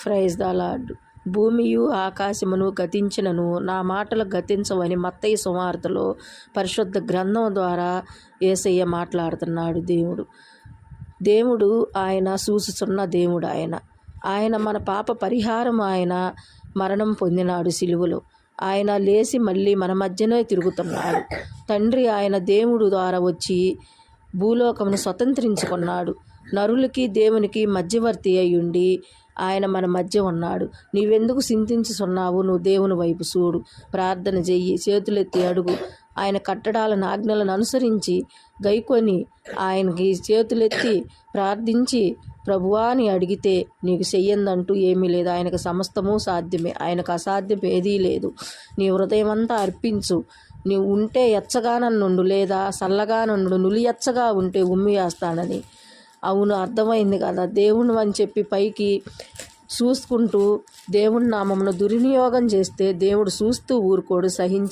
Praise the lord. భూమియు ఆకాశమును గతించినను నా మాటలు గతించవని మత్తయి సువార్తలో పరిశుద్ధ గ్రంథం ద్వారా యేసయ్య మాట్లాడుతున్నాడు. దేవుడు ఆయన చూసుచున్న దేవుడు. ఆయన మన పాప పరిహారం. ఆయన మరణం పొందినాడు సిలువలో. ఆయన లేచి మళ్ళీ మన మధ్యనే తిరుగుతున్నాడు. తండ్రి ఆయన దేవుడు ద్వారా వచ్చి భూలోకమును స్వతంత్రించుకున్నాడు. నరులకి దేవునికి మధ్యవర్తి అయ్యుండి ఆయన మన మధ్య ఉన్నాడు. నీవెందుకు చింతించుచున్నావు? నువ్వు దేవుని వైపు చూడు, ప్రార్థన చెయ్యి, చేతులెత్తి అడుగు. ఆయన కట్టడాలను ఆజ్ఞలను అనుసరించి గైకొని ఆయనకి చేతులెత్తి ప్రార్థించి ప్రభువా అని అడిగితే నీకు చెయ్యందంటూ ఏమీ లేదు. ఆయనకు సమస్తము సాధ్యమే. ఆయనకు అసాధ్యం ఏదీ లేదు. నీ హృదయం అంతా అర్పించు. నీవు ఉంటే ఎచ్చగానన్నుండు, లేదా చల్లగానన్నుడు. నులి ఎచ్చగా ఉంటే ఉమ్మి వేస్తానని. అవును, అర్థమైంది కదా. దేవుడు అని చెప్పి పైకి చూసుకుంటూ దేవుని నామమును దుర్వినియోగం చేస్తే దేవుడు చూస్తూ ఊరుకోడు, సహించే